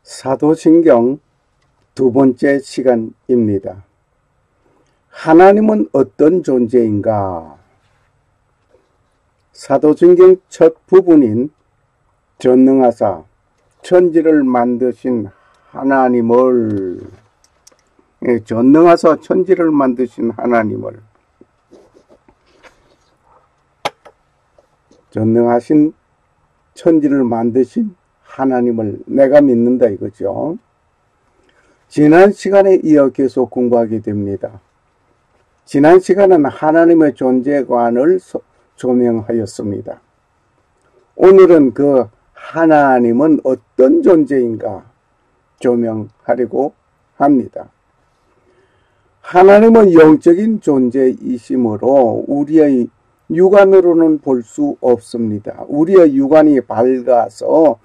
사도신경 두 번째 시간입니다. 하나님은 어떤 존재인가? 사도신경 첫 부분인 전능하사 천지를 만드신 하나님을, 전능하사 천지를 만드신 하나님을, 전능하신 천지를 만드신 하나님을 내가 믿는다 이거죠. 지난 시간에 이어 계속 공부하게 됩니다. 지난 시간은 하나님의 존재관을 조명하였습니다. 오늘은 그 하나님은 어떤 존재인가 조명하려고 합니다. 하나님은 영적인 존재이시므로 우리의 육안으로는 볼 수 없습니다. 우리의 육안이 밝아서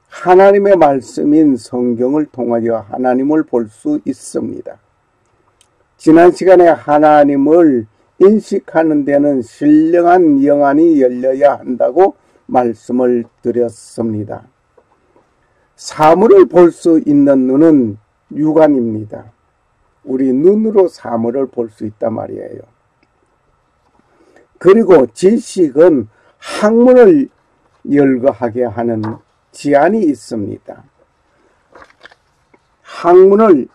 하나님의 말씀인 성경을 통하여 하나님을 볼 수 있습니다. 지난 시간에 하나님을 인식하는 데는 신령한 영안이 열려야 한다고 말씀을 드렸습니다. 사물을 볼 수 있는 눈은 육안입니다. 우리 눈으로 사물을 볼 수 있단 말이에요. 그리고 지식은 학문을 열거하게 하는 지안이 있습니다. 학문을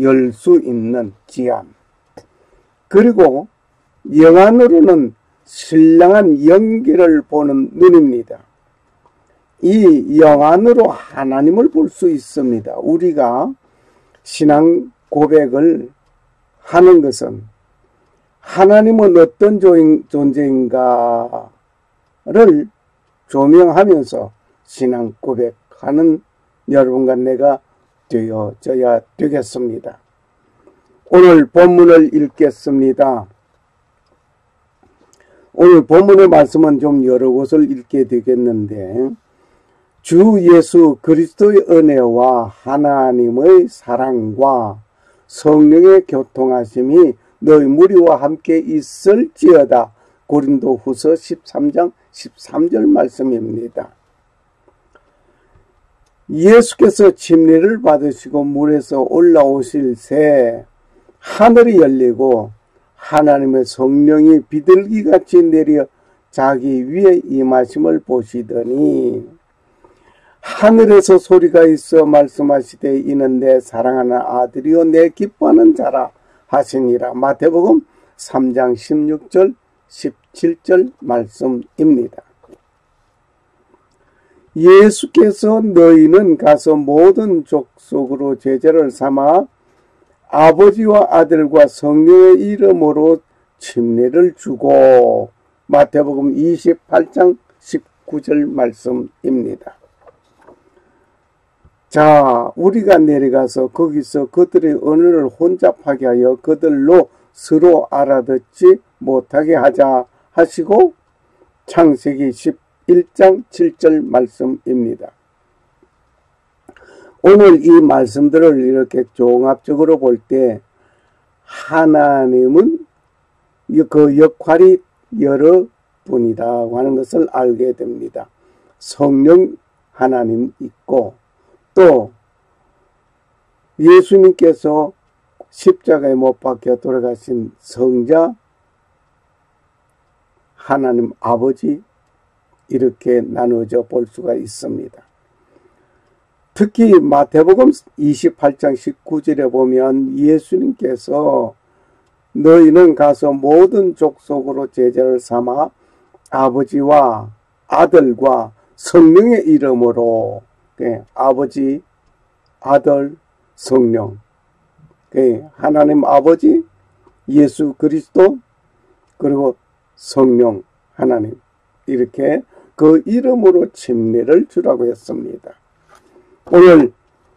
열 수 있는 지안. 그리고 영안으로는 신령한 연기를 보는 눈입니다. 이 영안으로 하나님을 볼 수 있습니다. 우리가 신앙 고백을 하는 것은 하나님은 어떤 존재인가를 조명하면서 신앙 고백하는 여러분과 내가 되어져야 되겠습니다. 오늘 본문을 읽겠습니다. 오늘 본문의 말씀은 좀 여러 곳을 읽게 되겠는데, 주 예수 그리스도의 은혜와 하나님의 사랑과 성령의 교통하심이 너희 무리와 함께 있을지어다. 고린도후서 13장 13절 말씀입니다. 예수께서 침례를 받으시고 물에서 올라오실 새 하늘이 열리고 하나님의 성령이 비둘기같이 내려 자기 위에 임하심을 보시더니 하늘에서 소리가 있어 말씀하시되 이는 내 사랑하는 아들이요 내 기뻐하는 자라 하시니라. 마태복음 3장 16절 17절 말씀입니다. 예수께서 너희는 가서 모든 족속으로 제자를 삼아 아버지와 아들과 성령의 이름으로 침례를 주고, 마태복음 28장 19절 말씀입니다. 자, 우리가 내려가서 거기서 그들의 언어를 혼잡하게 하여 그들로 서로 알아듣지 못하게 하자 하시고, 창세기 11장 7절 말씀입니다. 오늘 이 말씀들을 이렇게 종합적으로 볼 때 하나님은 그 역할이 여러 분이라고 하는 것을 알게 됩니다. 성령 하나님 있고, 또 예수님께서 십자가에 못 박혀 돌아가신 성자 하나님 아버지, 이렇게 나누어져 볼 수가 있습니다. 특히 마태복음 28장 19절에 보면 예수님께서 너희는 가서 모든 족속으로 제자를 삼아 아버지와 아들과 성령의 이름으로, 아버지, 아들, 성령, 하나님 아버지, 예수 그리스도, 그리고 성령 하나님, 이렇게 그 이름으로 침례를 주라고 했습니다. 오늘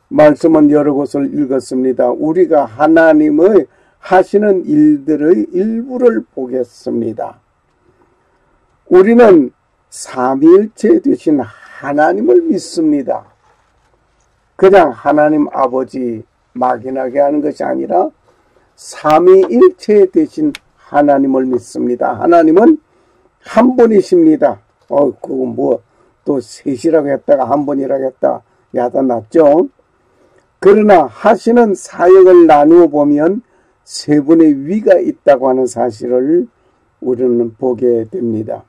말씀은 여러 곳을 읽었습니다. 우리가 하나님의 하시는 일들의 일부를 보겠습니다. 우리는 삼위일체 되신 하나님을 믿습니다. 그냥 하나님 아버지 막연하게 하는 것이 아니라 삼위일체 되신 하나님을 믿습니다. 하나님은 한 분이십니다. 그거 뭐 또 셋이라고 했다가 한 분이라고 했다. 야단났죠. 그러나 하시는 사역을 나누어 보면 세 분의 위가 있다고 하는 사실을 우리는 보게 됩니다.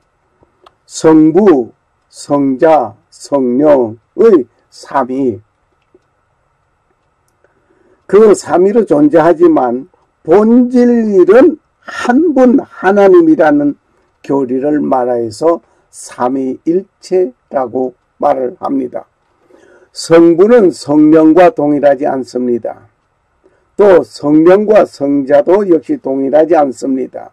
성부, 성자, 성령의 삼위. 그 삼위로 존재하지만 본질은 한 분 하나님이라는 교리를 말하여서 삼위일체라고 말을 합니다. 성부는 성령과 동일하지 않습니다. 또 성령과 성자도 역시 동일하지 않습니다.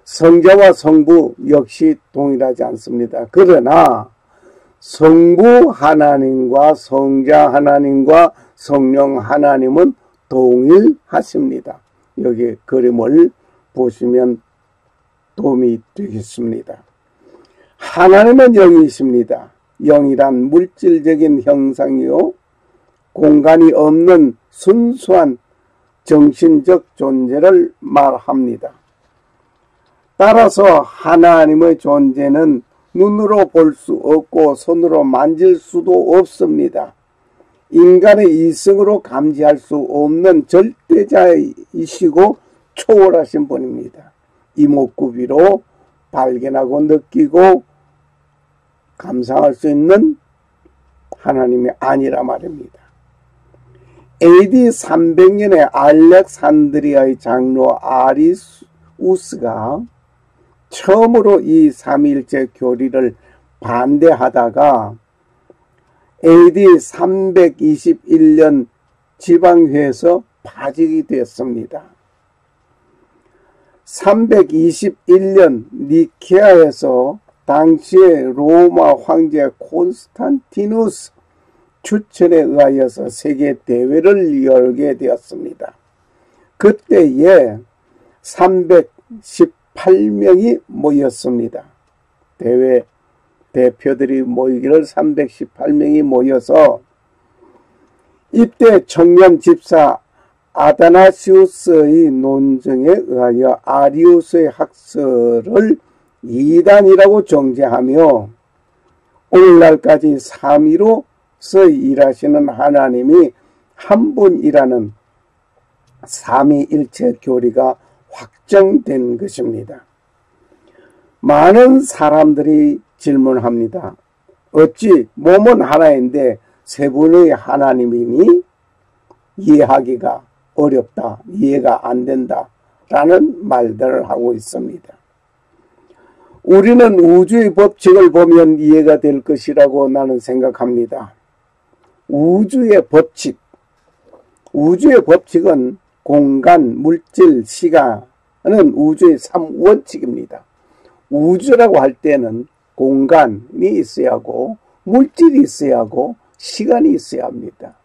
성자와 성부 역시 동일하지 않습니다. 그러나 성부 하나님과 성자 하나님과 성령 하나님은 동일하십니다. 여기 그림을 보시면 도움이 되겠습니다. 하나님은 영이십니다. 영이란 물질적인 형상이요 공간이 없는 순수한 정신적 존재를 말합니다. 따라서 하나님의 존재는 눈으로 볼 수 없고 손으로 만질 수도 없습니다. 인간의 이성으로 감지할 수 없는 절대자이시고 초월하신 분입니다. 이목구비로 발견하고 느끼고 감상할 수 있는 하나님이 아니라 말입니다. AD 300년에 알렉산드리아의 장로 아리우스가 처음으로 이 삼위일체 교리를 반대하다가 AD 321년 지방회에서 파직이 되었습니다. 321년 니케아에서 당시의 로마 황제 콘스탄티누스 추천에 의하여서 세계 대회를 열게 되었습니다. 그때에 318명이 모였습니다. 대회 대표들이 모이기를 318명이 모여서 이때 청년 집사 아다나시우스의 논증에 의하여 아리우스의 학설을 이단이라고 정죄하며 오늘날까지 삼위로서 일하시는 하나님이 한 분이라는 삼위일체 교리가 확정된 것입니다. 많은 사람들이 질문합니다. 어찌 몸은 하나인데 세 분의 하나님이니 이해하기가 어렵다, 이해가 안 된다 라는 말들을 하고 있습니다. 우리는 우주의 법칙을 보면 이해가 될 것이라고 나는 생각합니다. 우주의 법칙은 공간, 물질, 시간은 우주의 3원칙입니다. 우주라고 할 때는 공간이 있어야 하고 물질이 있어야 하고 시간이 있어야 합니다.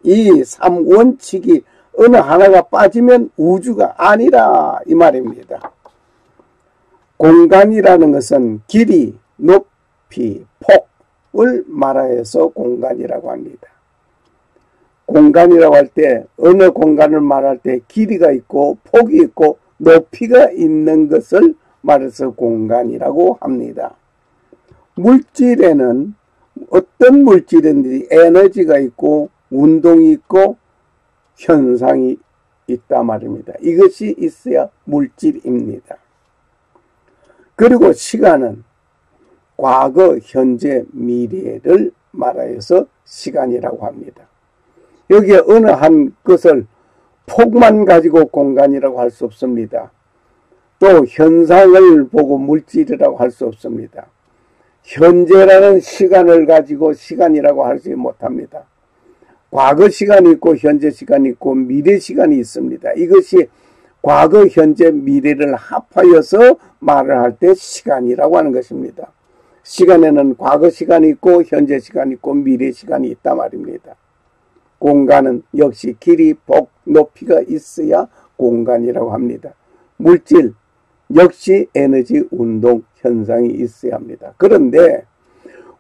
이 3원칙이 어느 하나가 빠지면 우주가 아니라 이 말입니다. 공간이라는 것은 길이, 높이, 폭을 말하여서 공간이라고 합니다. 공간이라고 할 때 어느 공간을 말할 때 길이가 있고 폭이 있고 높이가 있는 것을 말해서 공간이라고 합니다. 물질에는 어떤 물질인지 에너지가 있고 운동이 있고 현상이 있다 말입니다. 이것이 있어야 물질입니다. 그리고 시간은 과거, 현재, 미래를 말하여서 시간이라고 합니다. 여기에 어느 한 것을 폭만 가지고 공간이라고 할 수 없습니다. 또 현상을 보고 물질이라고 할 수 없습니다. 현재라는 시간을 가지고 시간이라고 하지 못합니다. 과거 시간이 있고 현재 시간이 있고 미래 시간이 있습니다. 이것이 과거, 현재, 미래를 합하여서 말을 할 때 시간이라고 하는 것입니다. 시간에는 과거 시간이 있고 현재 시간이 있고 미래 시간이 있단 말입니다. 공간은 역시 길이, 폭, 높이가 있어야 공간이라고 합니다. 물질 역시 에너지, 운동, 현상이 있어야 합니다. 그런데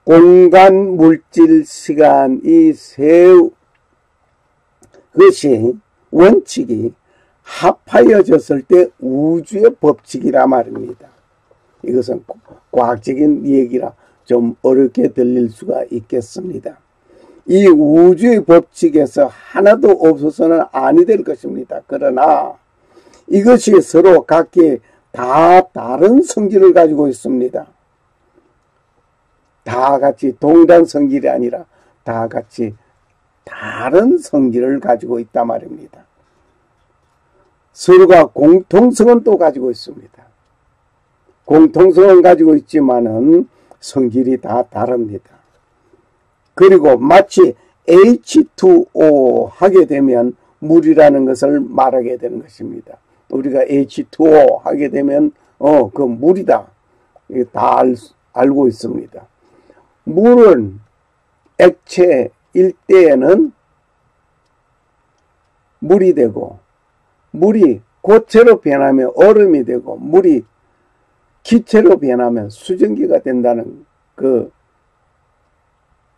공간, 물질, 시간 이 세 것이 원칙이 합하여졌을 때 우주의 법칙이라 말입니다. 이것은 과학적인 얘기라 좀 어렵게 들릴 수가 있겠습니다. 이 우주의 법칙에서 하나도 없어서는 아니 될 것입니다. 그러나 이것이 서로 각기 다 다른 성질을 가지고 있습니다. 다 같이 동일한 성질이 아니라 다 같이 다른 성질을 가지고 있단 말입니다. 서로가 공통성은 또 가지고 있습니다. 공통성은 가지고 있지만은 성질이 다 다릅니다. 그리고 마치 H2O 하게 되면 물이라는 것을 말하게 되는 것입니다. 우리가 H2O 하게 되면 그 물이다. 다 알고 있습니다. 물은 액체일 때에는 물이 되고, 물이 고체로 변하면 얼음이 되고, 물이 기체로 변하면 수증기가 된다는 그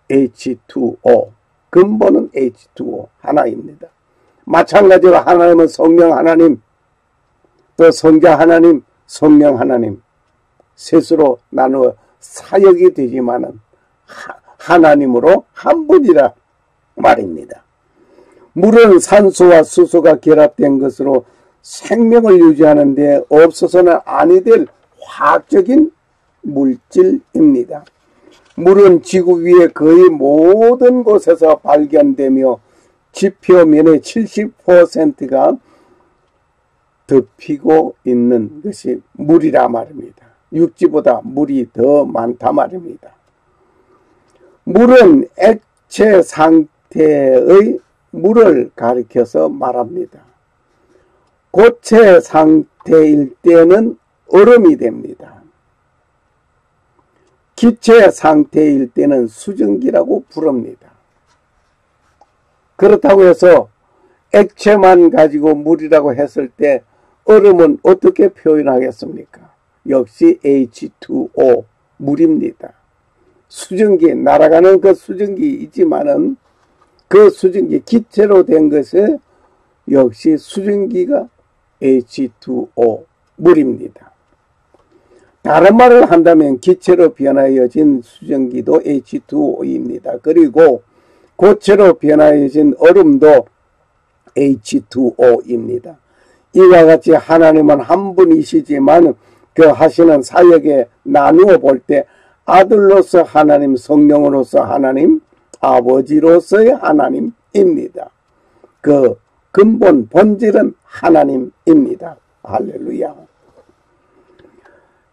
H2O, 근본은 H2O 하나입니다. 마찬가지로 하나님은 성령 하나님, 또 성자 하나님, 성령 하나님 셋으로 나누어 사역이 되지만은 하나님으로 한 분이라 말입니다. 물은 산소와 수소가 결합된 것으로 생명을 유지하는 데 없어서는 아니 될 화학적인 물질입니다. 물은 지구 위의 거의 모든 곳에서 발견되며 지표면의 70%가 덮이고 있는 것이 물이라 말입니다. 육지보다 물이 더 많다 말입니다. 물은 액체 상태의 물을 가리켜서 말합니다. 고체 상태일 때는 얼음이 됩니다. 기체 상태일 때는 수증기라고 부릅니다. 그렇다고 해서 액체만 가지고 물이라고 했을 때 얼음은 어떻게 표현하겠습니까? 역시 H2O, 물입니다. 수증기, 날아가는 그 수증기 있지만은 그 수증기, 기체로 된 것은 역시 수증기가 H2O, 물입니다. 다른 말을 한다면 기체로 변하여진 수증기도 H2O입니다. 그리고 고체로 변하여진 얼음도 H2O입니다. 이와 같이 하나님은 한 분이시지만 그 하시는 사역에 나누어 볼 때 아들로서 하나님, 성령으로서 하나님, 아버지로서의 하나님입니다. 그 근본 본질은 하나님입니다. 할렐루야.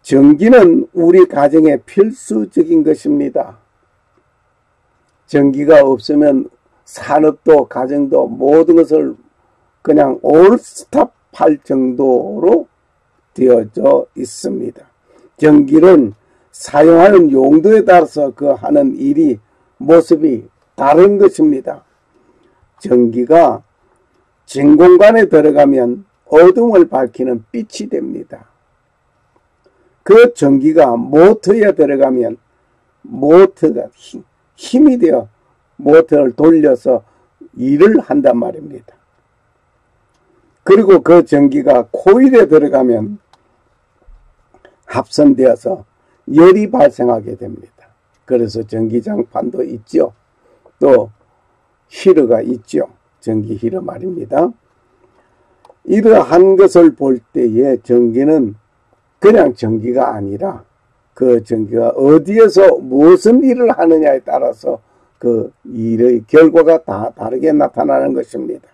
전기는 우리 가정에 필수적인 것입니다. 전기가 없으면 산업도 가정도 모든 것을 그냥 올스탑할 정도로 되어져 있습니다. 전기는 사용하는 용도에 따라서 그 하는 일이 모습이 다른 것입니다. 전기가 진 공간에 들어가면 어둠을 밝히는 빛이 됩니다. 그 전기가 모터에 들어가면 모터가 힘이 되어 모터를 돌려서 일을 한단 말입니다. 그리고 그 전기가 코일에 들어가면 합선되어서 열이 발생하게 됩니다. 그래서 전기장판도 있죠. 또 히러가 있죠. 전기 히러 말입니다. 이러한 것을 볼 때에 전기는 그냥 전기가 아니라 그 전기가 어디에서 무슨 일을 하느냐에 따라서 그 일의 결과가 다 다르게 나타나는 것입니다.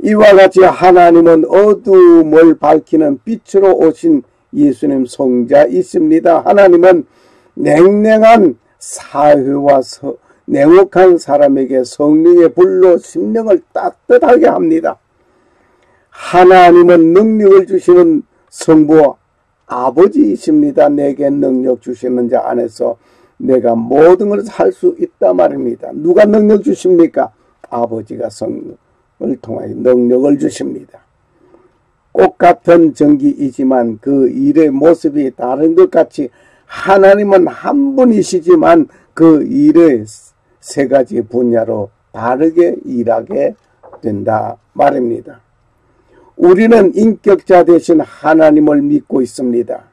이와 같이 하나님은 어둠을 밝히는 빛으로 오신 예수님 성자이십니다. 하나님은 냉랭한 사회와 냉혹한 사람에게 성령의 불로 심령을 따뜻하게 합니다. 하나님은 능력을 주시는 성부 아버지이십니다. 내게 능력 주시는 자 안에서 내가 모든 것을 할 수 있다 말입니다. 누가 능력 주십니까? 아버지가 성령을 통하여 능력을 주십니다. 똑같은 전기이지만 그 일의 모습이 다른 것 같이 하나님은 한 분이시지만 그 일의 세 가지 분야로 다르게 일하게 된다 말입니다. 우리는 인격자 대신 하나님을 믿고 있습니다.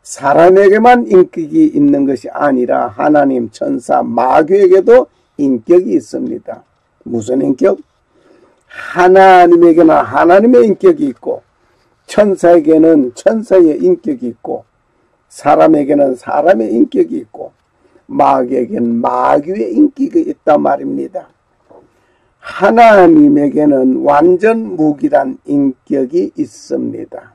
사람에게만 인격이 있는 것이 아니라 하나님, 천사, 마귀에게도 인격이 있습니다. 무슨 인격? 하나님에게는 하나님의 인격이 있고 천사에게는 천사의 인격이 있고 사람에게는 사람의 인격이 있고 마귀에게는 마귀의 인격이 있단 말입니다. 하나님에게는 완전 무기란 인격이 있습니다.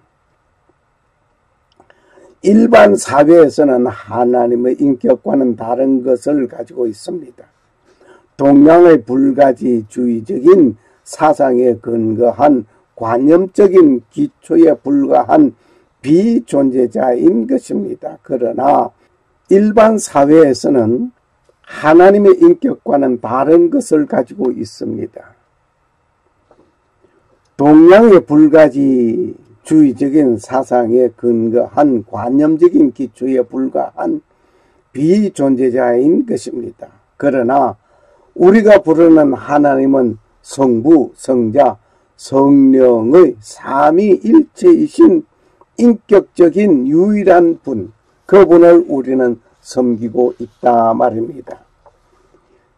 일반 사회에서는 하나님의 인격과는 다른 것을 가지고 있습니다. 동양의 불가지주의적인 사상에 근거한 관념적인 기초에 불과한 비존재자인 것입니다. 그러나 일반 사회에서는 하나님의 인격과는 다른 것을 가지고 있습니다. 동양의 불가지주의적인 사상에 근거한 관념적인 기초에 불과한 비존재자인 것입니다. 그러나 우리가 부르는 하나님은 성부, 성자, 성령의 삼위일체이신 인격적인 유일한 분, 그분을 우리는 섬기고 있다 말입니다.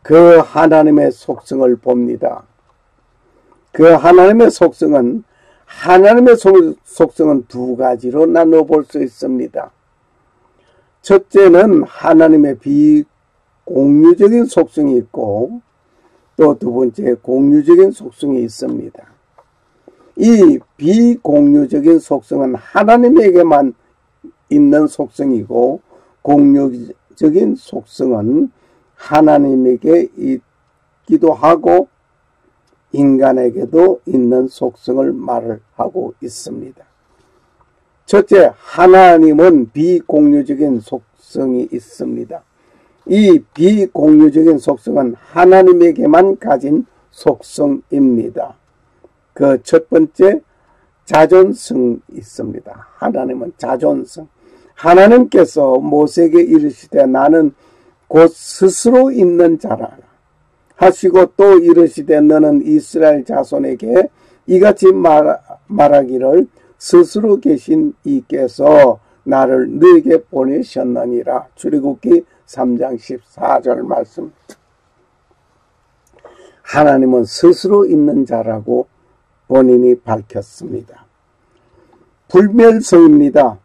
그 하나님의 속성을 봅니다. 그 하나님의 속성은 두 가지로 나눠 볼 수 있습니다. 첫째는 하나님의 비공유적인 속성이 있고 또 두 번째 공유적인 속성이 있습니다. 이 비공유적인 속성은 하나님에게만 있는 속성이고 공유적인 속성은 하나님에게 있기도 하고 인간에게도 있는 속성을 말을 하고 있습니다. 첫째, 하나님은 비공유적인 속성이 있습니다. 이 비공유적인 속성은 하나님에게만 가진 속성입니다. 그 첫 번째, 자존성이 있습니다. 하나님은 자존성. 하나님께서 모세에게 이르시되 나는 곧 스스로 있는 자라 하시고 또 이르시되 너는 이스라엘 자손에게 이같이 말하기를 스스로 계신 이께서 나를 너에게 보내셨느니라. 출애굽기 3장 14절 말씀. 하나님은 스스로 있는 자라고 본인이 밝혔습니다. 불멸성입니다.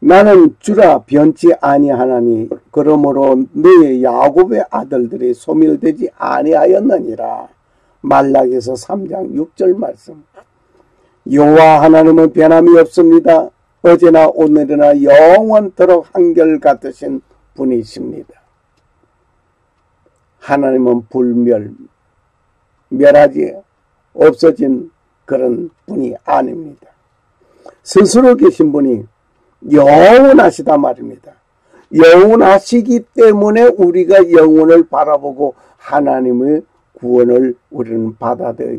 나는 주라 변치 아니하나니 그러므로 너의 야곱의 아들들이 소멸되지 아니하였느니라. 말라기서 3장 6절 말씀. 여호와 하나님은 변함이 없습니다. 어제나 오늘이나 영원토록 한결같으신 분이십니다. 하나님은 멸하지 없어진 그런 분이 아닙니다. 스스로 계신 분이 영원하시다 말입니다. 영원하시기 때문에 우리가 영원을 바라보고 하나님의 구원을 우리는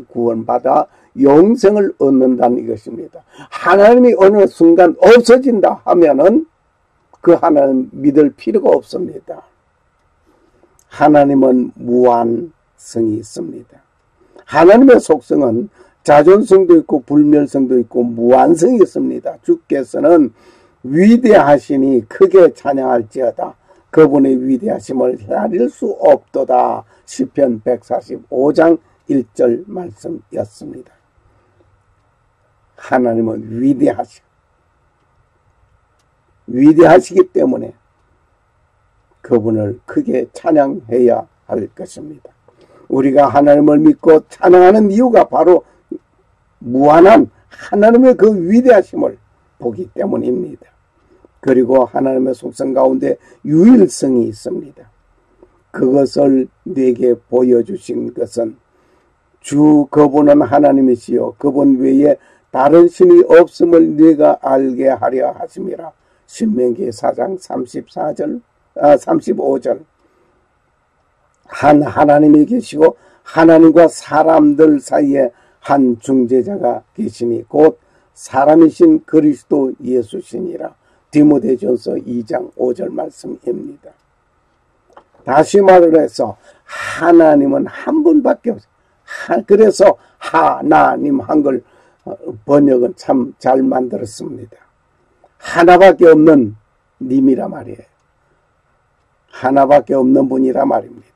구원받아 영생을 얻는다는 이것입니다. 하나님이 어느 순간 없어진다 하면은 그 하나님 믿을 필요가 없습니다. 하나님은 무한성이 있습니다. 하나님의 속성은 자존성도 있고 불멸성도 있고 무한성이 있습니다. 주께서는 위대하시니 크게 찬양할지어다. 그분의 위대하심을 헤아릴 수 없도다. 시편 145장 1절 말씀이었습니다. 하나님은 위대하시기 때문에 그분을 크게 찬양해야 할 것입니다. 우리가 하나님을 믿고 찬양하는 이유가 바로 무한한 하나님의 그 위대하심을 보기 때문입니다. 그리고 하나님의 속성 가운데 유일성이 있습니다. 그것을 내게 보여주신 것은 주 그분은 하나님이시요 그분 외에 다른 신이 없음을 네가 알게 하려 하심이라. 신명기 4장 35절. 한 하나님이 계시고 하나님과 사람들 사이에 한 중재자가 계시니 곧 사람이신 그리스도 예수시니라. 디모데전서 2장 5절 말씀입니다. 다시 말을 해서 하나님은 한 분밖에 없어요. 그래서 하나님 한글 번역은 참 잘 만들었습니다. 하나밖에 없는 님이라 말이에요. 하나밖에 없는 분이라 말입니다.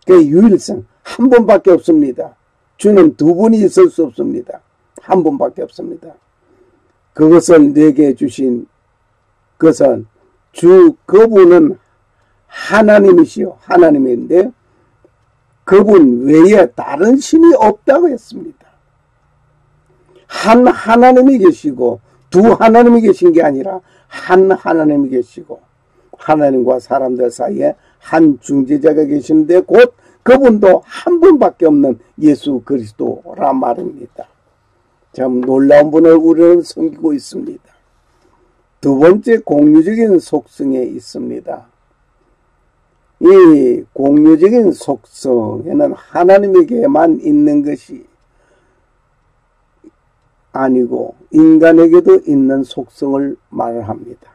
그 유일성 한 분밖에 없습니다. 주는 두 분이 있을 수 없습니다. 한 분밖에 없습니다. 그것을 내게 주신 것은 그분은 하나님이시요. 하나님인데 그분 외에 다른 신이 없다고 했습니다. 한 하나님이 계시고 두 하나님이 계신 게 아니라 한 하나님이 계시고 하나님과 사람들 사이에 한 중재자가 계시는데 곧 그분도 한 분밖에 없는 예수 그리스도라 말입니다. 참 놀라운 분을 우리는 섬기고 있습니다. 두 번째 공유적인 속성에 있습니다. 이 공유적인 속성에는 하나님에게만 있는 것이 아니고 인간에게도 있는 속성을 말합니다.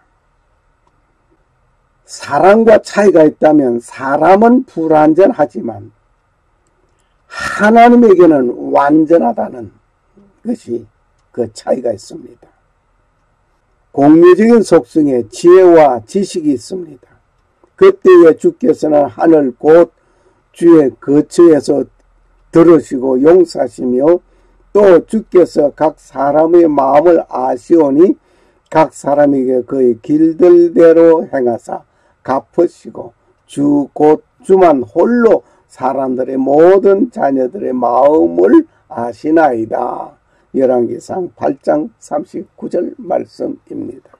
사람과 차이가 있다면 사람은 불완전하지만 하나님에게는 완전하다는 것이 그 차이가 있습니다. 공유적인 속성에 지혜와 지식이 있습니다. 그때에 주께서는 하늘 곧 주의 거처에서 들으시고 용서하시며 또 주께서 각 사람의 마음을 아시오니 각 사람에게 그의 길들대로 행하사 갚으시고 주 곧 주만 홀로 사람들의 모든 자녀들의 마음을 아시나이다. 열왕기상 8장 39절 말씀입니다.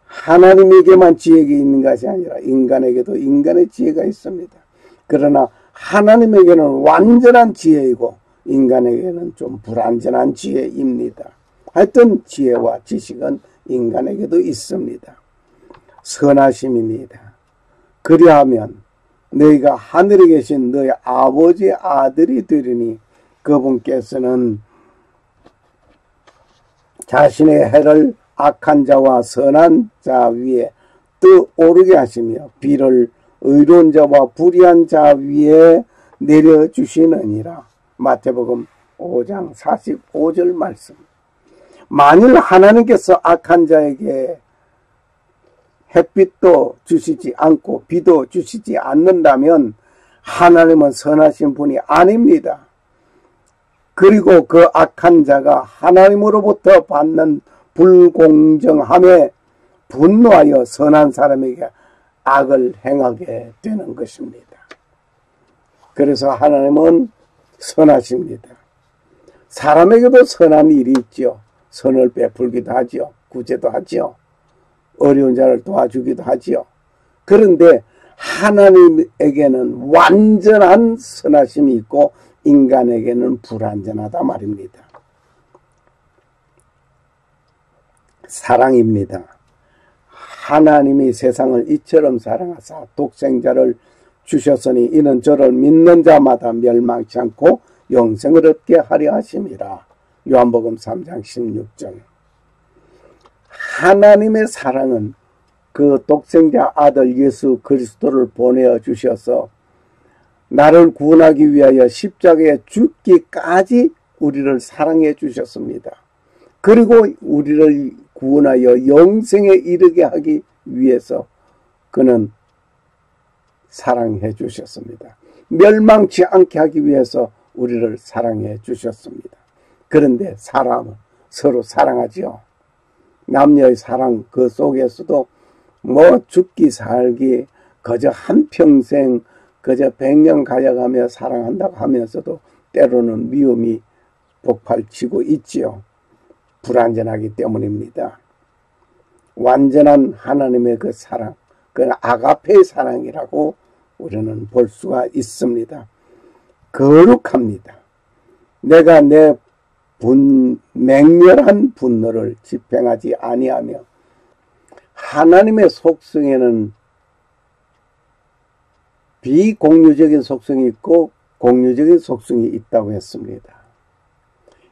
하나님에게만 지혜가 있는 것이 아니라 인간에게도 인간의 지혜가 있습니다. 그러나 하나님에게는 완전한 지혜이고 인간에게는 좀 불완전한 지혜입니다. 하여튼 지혜와 지식은 인간에게도 있습니다. 선하심입니다. 그리하면 너희가 하늘에 계신 너희 아버지의 아들이 되리니 그분께서는 자신의 해를 악한 자와 선한 자 위에 떠오르게 하시며 비를 의로운 자와 불의한 자 위에 내려주시느니라. 마태복음 5장 45절 말씀. 만일 하나님께서 악한 자에게 햇빛도 주시지 않고 비도 주시지 않는다면 하나님은 선하신 분이 아닙니다. 그리고 그 악한 자가 하나님으로부터 받는 불공정함에 분노하여 선한 사람에게 악을 행하게 되는 것입니다. 그래서 하나님은 선하십니다. 사람에게도 선한 일이 있죠. 선을 베풀기도 하지요. 구제도 하지요. 어려운 자를 도와주기도 하지요. 그런데 하나님에게는 완전한 선하심이 있고 인간에게는 불완전하다 말입니다. 사랑입니다. 하나님이 세상을 이처럼 사랑하사 독생자를 주셨으니 이는 저를 믿는 자마다 멸망치 않고 영생을 얻게 하려 하심이라. 요한복음 3장 16절. 하나님의 사랑은 그 독생자 아들 예수 그리스도를 보내어 주셔서 나를 구원하기 위하여 십자가에 죽기까지 우리를 사랑해 주셨습니다. 그리고 우리를 구원하여 영생에 이르게 하기 위해서 그는 사랑해 주셨습니다. 멸망치 않게 하기 위해서 우리를 사랑해 주셨습니다. 그런데 사람은 서로 사랑하지요. 남녀의 사랑 그 속에서도 뭐 죽기 살기 그저 한평생 그저 100년 가져가며 사랑한다고 하면서도 때로는 미움이 폭발치고 있지요. 불완전하기 때문입니다. 완전한 하나님의 그 사랑, 그 아가페의 사랑이라고 우리는 볼 수가 있습니다. 거룩합니다. 내가 내 맹렬한 분노를 집행하지 아니하며 하나님의 속성에는 비공유적인 속성이 있고 공유적인 속성이 있다고 했습니다.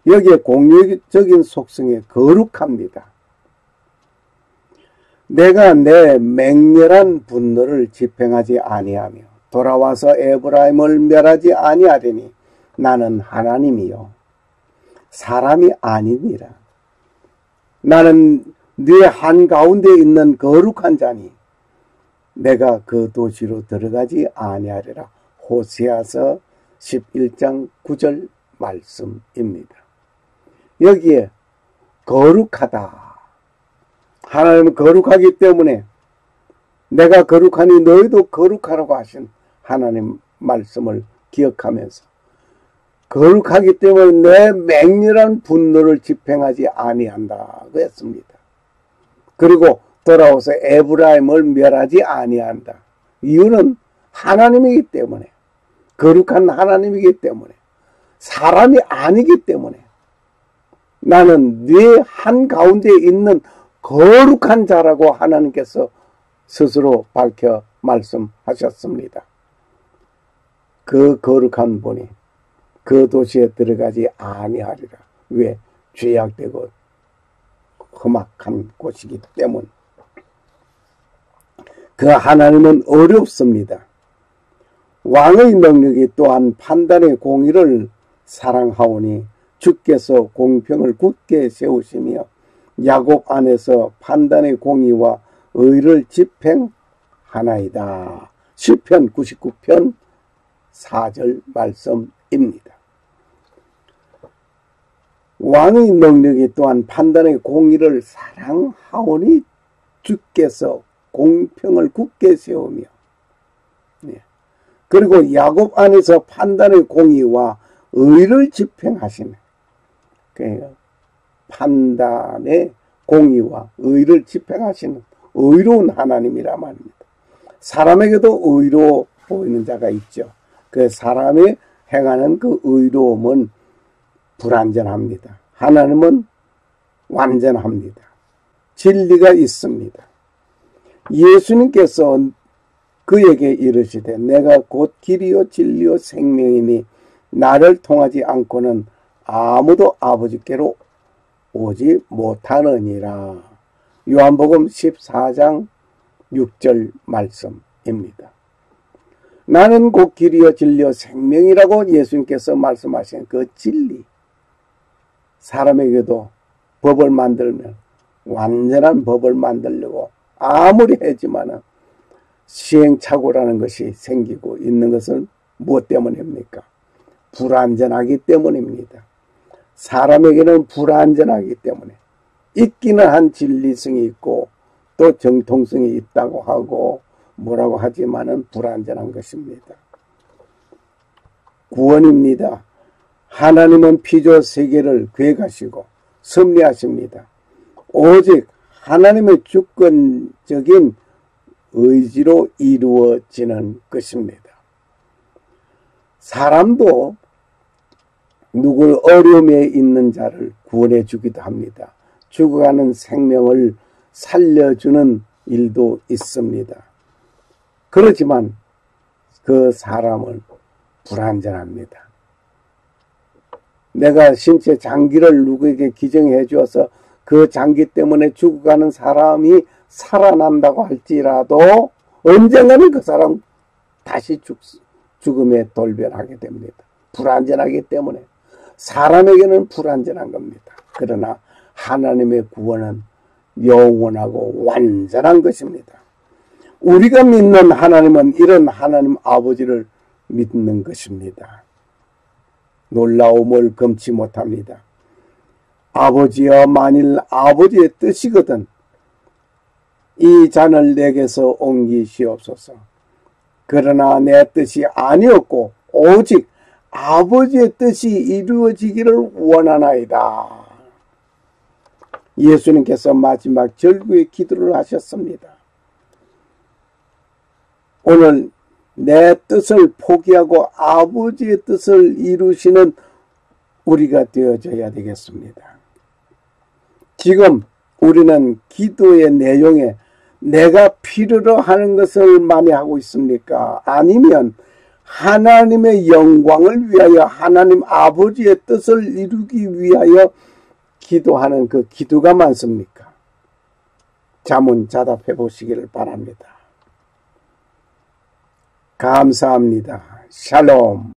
여기에 공유적인 속성에 거룩합니다. 내가 내 맹렬한 분노를 집행하지 아니하며 돌아와서 에브라임을 멸하지 아니하리니 나는 하나님이요 사람이 아니니라. 나는 네 한가운데 있는 거룩한 자니 내가 그 도시로 들어가지 아니하리라. 호세아서 11장 9절 말씀입니다. 여기에 거룩하다. 하나님은 거룩하기 때문에 내가 거룩하니 너희도 거룩하라고 하신 하나님 말씀을 기억하면서 거룩하기 때문에 내 맹렬한 분노를 집행하지 아니한다고 했습니다. 그리고 돌아와서 에브라임을 멸하지 아니한다. 이유는 하나님이기 때문에, 거룩한 하나님이기 때문에, 사람이 아니기 때문에 나는 네 한가운데 있는 거룩한 자라고 하나님께서 스스로 밝혀 말씀하셨습니다. 그 거룩한 분이 그 도시에 들어가지 아니하리라. 왜? 죄악되고 험악한 곳이기 때문. 그 하나님은 어렵습니다. 왕의 능력이 또한 판단의 공의를 사랑하오니 주께서 공평을 굳게 세우시며 야곱 안에서 판단의 공의와 의를 집행하나이다. 시편 99편 4절 말씀입니다. 왕의 능력이 또한 판단의 공의를 사랑하오니 주께서 공평을 굳게 세우며, 그리고 야곱 안에서 판단의 공의와 의를 집행하시네. 그러니까 판단의 공의와 의를 집행하시는 의로운 하나님이라 말입니다. 사람에게도 의로 보이는 자가 있죠. 그 사람이 행하는 그 의로움은 불완전합니다. 하나님은 완전합니다. 진리가 있습니다. 예수님께서 그에게 이르시되 내가 곧 길이요 진리요 생명이니 나를 통하지 않고는 아무도 아버지께로 오지 못하느니라. 요한복음 14장 6절 말씀입니다. 나는 곧 길이요 진리요 생명이라고 예수님께서 말씀하신 그 진리, 사람에게도 법을 만들면 완전한 법을 만들려고 아무리 하지만은 시행착오라는 것이 생기고 있는 것은 무엇 때문입니까? 불완전하기 때문입니다. 사람에게는 불완전하기 때문에 있기는 한 진리성이 있고 또 정통성이 있다고 하고 뭐라고 하지만은 불완전한 것입니다. 구원입니다. 하나님은 피조 세계를 계획하시고 섭리하십니다. 오직 하나님의 주권적인 의지로 이루어지는 것입니다. 사람도 누구 어려움에 있는 자를 구원해 주기도 합니다. 죽어가는 생명을 살려주는 일도 있습니다. 그렇지만 그 사람은 불완전합니다. 내가 신체 장기를 누구에게 기증해 주어서 그 장기 때문에 죽어가는 사람이 살아난다고 할지라도 언젠가는 그 사람 다시 죽음에 돌변하게 됩니다. 불완전하기 때문에 사람에게는 불완전한 겁니다. 그러나 하나님의 구원은 영원하고 완전한 것입니다. 우리가 믿는 하나님은 이런 하나님 아버지를 믿는 것입니다. 놀라움을 금치 못합니다. 아버지여, 만일 아버지의 뜻이거든 이 잔을 내게서 옮기시옵소서. 그러나 내 뜻이 아니었고 오직 아버지의 뜻이 이루어지기를 원하나이다. 예수님께서 마지막 절규의 기도를 하셨습니다. 오늘 내 뜻을 포기하고 아버지의 뜻을 이루시는 우리가 되어져야 되겠습니다. 지금 우리는 기도의 내용에 내가 필요로 하는 것을 많이 하고 있습니까? 아니면 하나님의 영광을 위하여 하나님 아버지의 뜻을 이루기 위하여 기도하는 그 기도가 많습니까? 자문자답해 보시기를 바랍니다. 감사합니다. 샬롬.